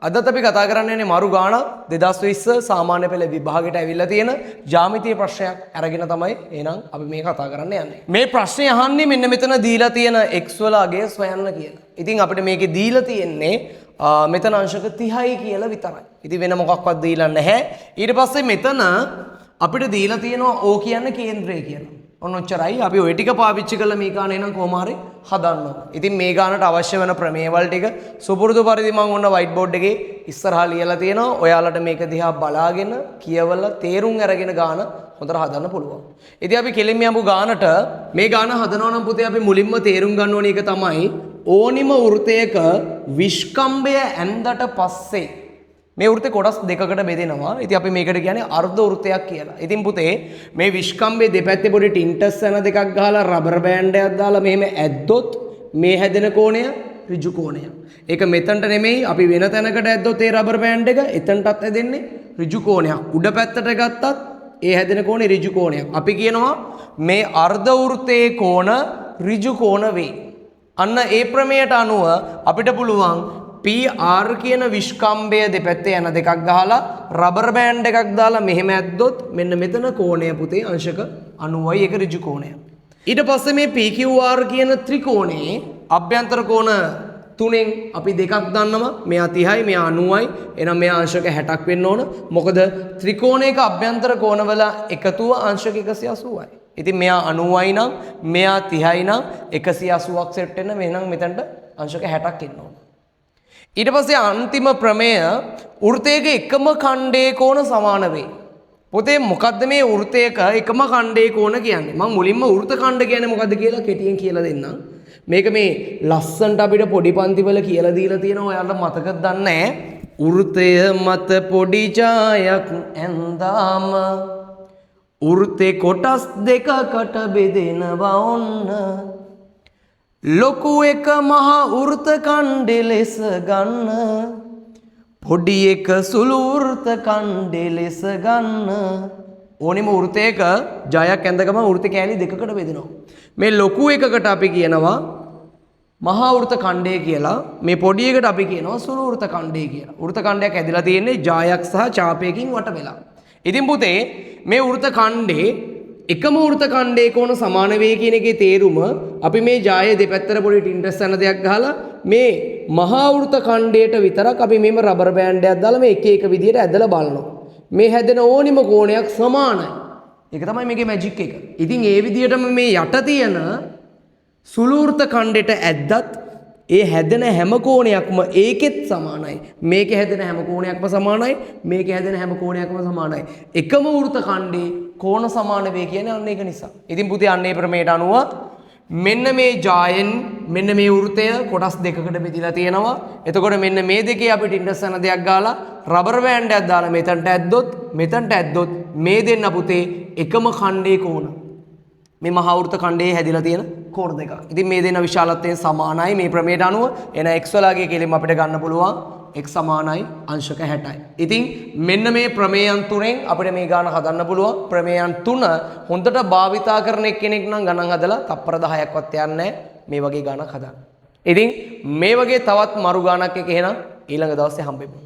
අදත් අපි කතා කරන්නේ මරු ගාන 2020 සාමාන්‍ය පෙළ විභාගයට ඇවිල්ලා තියෙන ජ්‍යාමිතීය ප්‍රශ්නයක් අරගෙන තමයි එහෙනම් අපි මේ කතා කරන්න යන්නේ. මේ ප්‍රශ්නේ අහන්නේ මෙන්න මෙතන දීලා තියෙන x වල අගය සොයන්න කියලා. ඉතින් අපිට මේකේ දීලා තියෙන්නේ මෙතන අංශක 30යි කියලා විතරයි. ඉතින් වෙන මොකක්වත් දීලා නැහැ. ඊට පස්සේ මෙතන අපිට දීලා තියෙනවා O කියන්නේ කේන්ද්‍රය කියලා. ඔන්න ඔච්චරයි. අපි ওই ටික පාවිච්චි කරලා මේ ගාන එනම් කොහොම හරි හදන්න ඕන. ඉතින් මේ ගානට අවශ්‍ය වෙන ප්‍රමේයවල ටික සුපුරුදු පරිදි මම ඔන්න වයිට් බෝඩ් එකේ ඉස්සරහා ලියලා තියෙනවා. ඔයාලට මේක දිහා බලාගෙන කියවලා තේරුම් අරගෙන ගාන හොඳට හදන්න පුළුවන්. ඉතින් අපි කෙලින්ම යමු ගානට. මේ ගාන හදනවා නම් පුතේ අපි මුලින්ම තේරුම් ගන්න ඕන එක තමයි ඕනිම වෘතයක විස්කම්භය ඇන්දට පස්සේ මේ වෘත්තේ කොටස් දෙකකට බෙදෙනවා. ඉතින් අපි මේකට කියන්නේ අර්ධ වෘත්තයක් කියලා. ඉතින් පුතේ මේ විස්කම්භයේ දෙපැත්තේ පොඩි ටින්ටස් යන දෙකක් ගහලා රබර් බෑන්ඩ් එකක් දාලා මෙහෙම ඇද්දොත් මේ හැදෙන කෝණය ඍජු කෝණය. ඒක මෙතනට නෙමෙයි අපි වෙන තැනකට ඇද්දොත් ඒ රබර් බෑන්ඩ් එක එතනටත් හැදෙන්නේ ඍජු කෝණයක්. උඩ පැත්තට ගත්තත් ඒ හැදෙන කෝණේ ඍජු කෝණයක්. අපි කියනවා මේ අර්ධ වෘත්තයේ කෝණ ඍජු කෝණ වේ. අන්න ඒ ප්‍රමේයට අනුව අපිට පුළුවන් PR කියන විස්කම්භය දෙපැත්තේ යන දෙකක් ගහලා රබර් බෑන්ඩ් එකක් දාලා මෙහෙම ඇද්දොත් මෙන්න මෙතන කෝණය පුතේ අංශක 90යි ඒක ඍජු කෝණය. ඊට පස්සේ මේ PQR කියන ත්‍රිකෝණේ අභ්‍යන්තර කෝණ තුනෙන් අපි දෙකක් දන්නවා. මෙයා 30යි මෙයා 90යි. එහෙනම් මෙයා අංශක 60ක් වෙන්න ඕන. මොකද ත්‍රිකෝණයක අභ්‍යන්තර කෝණවල එකතුව අංශක 180යි. ඉතින් මෙයා 90යි නම් මෙයා 30යි නම් 180ක් සෙට් වෙන්න මෙහෙනම් මෙතනට අංශක 60ක් එන්න ඕන. ඊට පස්සේ අන්තිම ප්‍රමේය වෘත්තයක එකම ඛණ්ඩයේ කෝණ සමාන වේ. පොතේ මොකද්ද මේ වෘත්තයක එකම ඛණ්ඩයේ කෝණ කියන්නේ? මම මුලින්ම වෘත්ත ඛණ්ඩ කියන්නේ මොකද්ද කියලා කෙටියෙන් කියලා දෙන්නම්. මේක මේ ලස්සන්ට අපිට පොඩි පන්තිවල කියලා දීලා තියෙනවා. ඔයාලට මතකද දන්නේ නැහැ. වෘත්තය මත පොඩි ඡායක් ඇඳාම වෘත්තේ කොටස් දෙකකට බෙදෙනවා ඔන්න. ලොකු එක මහ වෘත ඛණ්ඩෙ ලෙස ගන්න පොඩි එක සුළු වෘත ඛණ්ඩෙ ලෙස ගන්න. ඕනෙම වෘතයක ජයක් ඇඳගම වෘත කෑලි දෙකකට බෙදෙනවා. මේ ලොකු එකකට අපි කියනවා මහා වෘත ඛණ්ඩය කියලා. මේ පොඩි එකට අපි කියනවා සුළු වෘත ඛණ්ඩය කියලා. වෘත ඛණ්ඩයක් ඇදලා තියෙන්නේ ජායක් සහ ඡාපයකින් වට වෙලා. ඉතින් පුතේ මේ වෘත ඛණ්ඩේ එකම වෘත ඛණ්ඩයේ කෝණ සමාන වේ කියන එකේ තේරුම අපි මේ ජායේ දෙපැත්තට පොඩි ටින්ටස් යන දෙයක් ගහලා මේ මහා වෘත ඛණ්ඩයට විතරක් අපි මේම රබර් බෑන්ඩ් එකක් දාලා මේ එක එක විදියට ඇදලා බලනවා. මේ හැදෙන ඕනිම කෝණයක් සමානයි. ඒක තමයි මේකේ මැජික් එක. ඉතින් ඒ විදියටම මේ යට තියෙන සුළු වෘත ඛණ්ඩයට ඇද්දත් ඒ හැදෙන හැම කෝණයක්ම ඒකෙත් සමානයි. මේකේ හැදෙන හැම කෝණයක්ම සමානයි. මේකේ හැදෙන හැම කෝණයක්ම සමානයි. එකම වෘත ඛණ්ඩේ කෝණ සමාන වේ කියන්නේ අන්න ඒක නිසා. ඉතින් පුතේ අන්න ඒ ප්‍රමේයට අනුව මෙන්න මේ ජායෙන් මෙන්න මේ වෘතය කොටස් දෙකකට බෙදලා තියෙනවා. එතකොට මෙන්න මේ දෙකේ අපිට ඉන්ඩස් යන දෙයක් ගාලා රබර් බෑන්ඩ් එකක් දාලා මෙතනට ඇද්දොත් මේ දෙන්න පුතේ එකම ඛණ්ඩේ කෝණ. මේ මහා වෘත ඛණ්ඩයේ හැදිලා තියෙන කෝණ දෙක. ඉතින් මේ දෙන්න විශාලත්වයෙන් සමානයි මේ ප්‍රමේයට අනුව. එන x වලගේ කෙලින්ම අපිට ගන්න පුළුවන් x සමානයි අංශක 60යි. ඉතින් මෙන්න මේ ප්‍රමේයන් තුනෙන් අපිට මේ ගාන හදන්න පුළුවන්. ප්‍රමේයන් තුන හොඳට භාවිතා කරන කෙනෙක් නම් ගණන් හදලා තප්පර 10ක්වත් යන්නේ මේ වගේ ගානක් හදන්න. ඉතින් මේ වගේ තවත් මරු ගානක් එක එහෙනම් ඊළඟ දවසේ හම්බෙමු.